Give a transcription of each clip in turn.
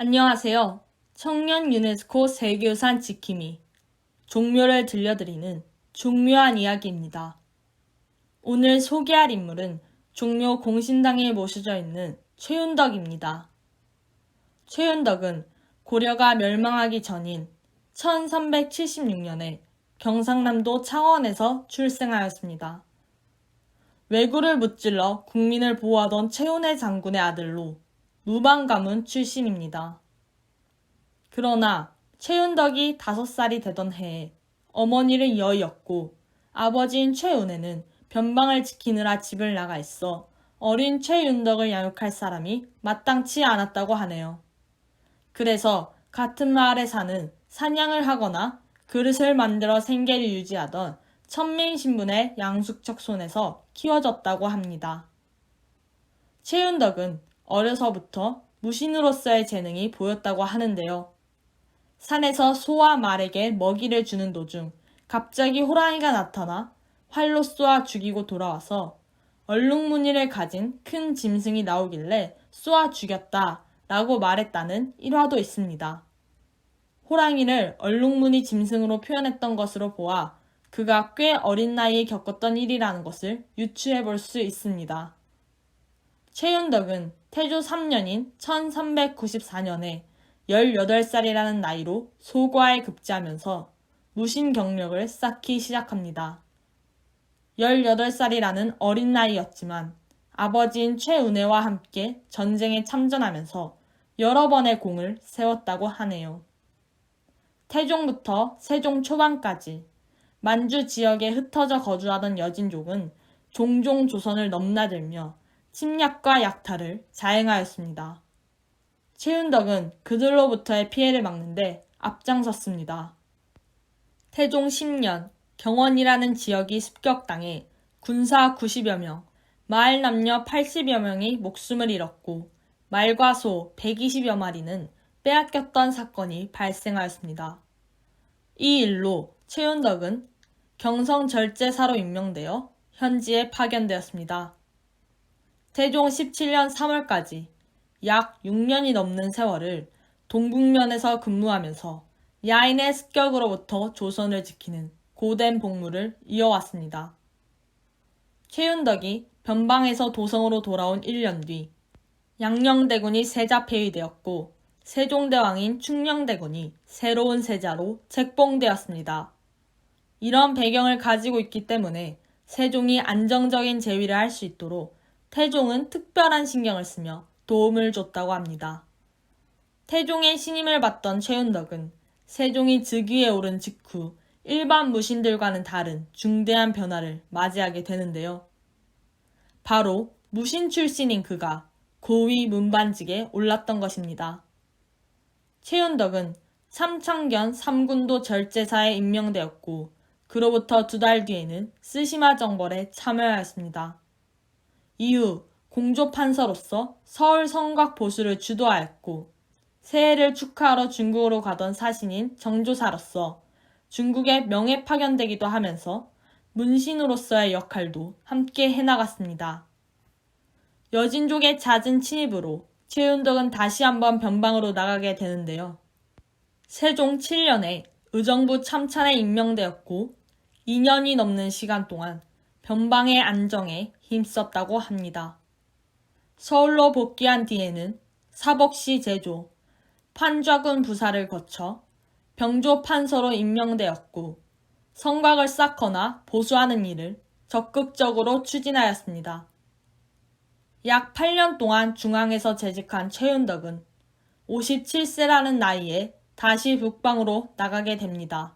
안녕하세요. 청년 유네스코 세계유산 지킴이 종묘를 들려드리는 종묘한 이야기입니다. 오늘 소개할 인물은 종묘 공신당에 모셔져 있는 최윤덕입니다. 최윤덕은 고려가 멸망하기 전인 1376년에 경상남도 창원에서 출생하였습니다. 왜구를 무찔러 국민을 보호하던 최훈의 장군의 아들로 무방 가문 출신입니다. 그러나 최윤덕이 5살이 되던 해에 어머니를 여의었고 아버지인 최은혜는 변방을 지키느라 집을 나가 있어 어린 최윤덕을 양육할 사람이 마땅치 않았다고 하네요. 그래서 같은 마을에 사는 사냥을 하거나 그릇을 만들어 생계를 유지하던 천민 신분의 양숙척 손에서 키워졌다고 합니다. 최윤덕은 어려서부터 무신으로서의 재능이 보였다고 하는데요. 산에서 소와 말에게 먹이를 주는 도중 갑자기 호랑이가 나타나 활로 쏘아 죽이고 돌아와서 얼룩무늬를 가진 큰 짐승이 나오길래 쏘아 죽였다 라고 말했다는 일화도 있습니다. 호랑이를 얼룩무늬 짐승으로 표현했던 것으로 보아 그가 꽤 어린 나이에 겪었던 일이라는 것을 유추해 볼 수 있습니다. 최윤덕은 태조 3년인 1394년에 18살이라는 나이로 소과에 급제하면서 무신 경력을 쌓기 시작합니다. 18살이라는 어린 나이였지만 아버지인 최은혜와 함께 전쟁에 참전하면서 여러 번의 공을 세웠다고 하네요. 태종부터 세종 초반까지 만주 지역에 흩어져 거주하던 여진족은 종종 조선을 넘나들며 침략과 약탈을 자행하였습니다. 최윤덕은 그들로부터의 피해를 막는데 앞장섰습니다. 태종 10년 경원이라는 지역이 습격당해 군사 90여 명, 마을 남녀 80여 명이 목숨을 잃었고 말과 소 120여 마리는 빼앗겼던 사건이 발생하였습니다. 이 일로 최윤덕은 경성절제사로 임명되어 현지에 파견되었습니다. 태종 17년 3월까지 약 6년이 넘는 세월을 동북면에서 근무하면서 야인의 습격으로부터 조선을 지키는 고된 복무를 이어왔습니다. 최윤덕이 변방에서 도성으로 돌아온 1년 뒤 양녕대군이 세자 폐위되었고 세종대왕인 충녕대군이 새로운 세자로 책봉되었습니다. 이런 배경을 가지고 있기 때문에 세종이 안정적인 재위를 할 수 있도록 태종은 특별한 신경을 쓰며 도움을 줬다고 합니다. 태종의 신임을 받던 최윤덕은 세종이 즉위에 오른 직후 일반 무신들과는 다른 중대한 변화를 맞이하게 되는데요. 바로 무신 출신인 그가 고위 문반직에 올랐던 것입니다. 최윤덕은 삼창견 3군도 절제사에 임명되었고 그로부터 2달 뒤에는 쓰시마 정벌에 참여하였습니다. 이후 공조판서로서 서울 성곽 보수를 주도하였고 새해를 축하하러 중국으로 가던 사신인 정조사로서 중국에 명예 파견되기도 하면서 문신으로서의 역할도 함께 해나갔습니다. 여진족의 잦은 침입으로 최윤덕은 다시 한번 변방으로 나가게 되는데요. 세종 7년에 의정부 참찬에 임명되었고 2년이 넘는 시간 동안 변방의 안정에 힘썼다고 합니다. 서울로 복귀한 뒤에는 사복시 제조, 판좌군 부사를 거쳐 병조 판서로 임명되었고 성곽을 쌓거나 보수하는 일을 적극적으로 추진하였습니다. 약 8년 동안 중앙에서 재직한 최윤덕은 57세라는 나이에 다시 북방으로 나가게 됩니다.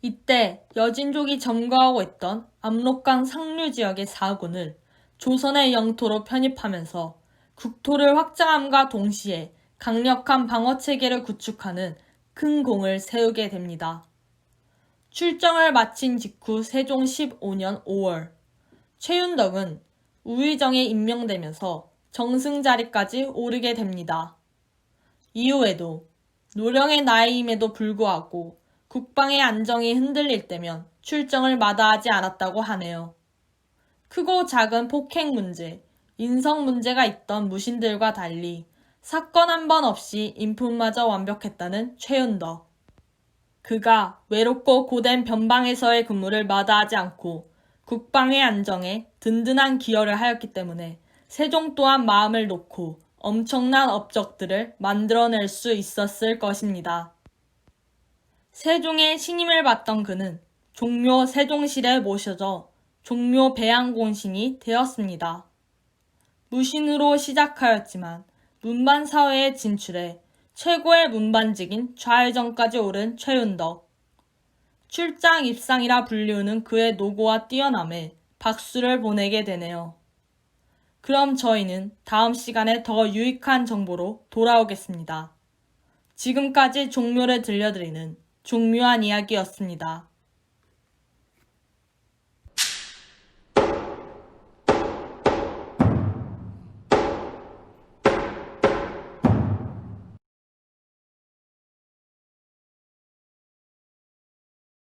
이때 여진족이 점거하고 있던 압록강 상류 지역의 4군을 조선의 영토로 편입하면서 국토를 확장함과 동시에 강력한 방어체계를 구축하는 큰 공을 세우게 됩니다. 출정을 마친 직후 세종 15년 5월, 최윤덕은 우의정에 임명되면서 정승 자리까지 오르게 됩니다. 이후에도 노령의 나이임에도 불구하고 국방의 안정이 흔들릴 때면 출정을 마다하지 않았다고 하네요. 크고 작은 폭행 문제, 인성 문제가 있던 무신들과 달리 사건 한 번 없이 인품마저 완벽했다는 최윤덕. 그가 외롭고 고된 변방에서의 근무를 마다하지 않고 국방의 안정에 든든한 기여를 하였기 때문에 세종 또한 마음을 놓고 엄청난 업적들을 만들어낼 수 있었을 것입니다. 세종의 신임을 받던 그는 종묘 세종실에 모셔져 종묘 배양공신이 되었습니다. 무신으로 시작하였지만 문반 사회에 진출해 최고의 문반직인 좌회전까지 오른 최윤덕. 출장 입상이라 불리우는 그의 노고와 뛰어남에 박수를 보내게 되네요. 그럼 저희는 다음 시간에 더 유익한 정보로 돌아오겠습니다. 지금까지 종묘를 들려드리는 종묘한 이야기였습니다.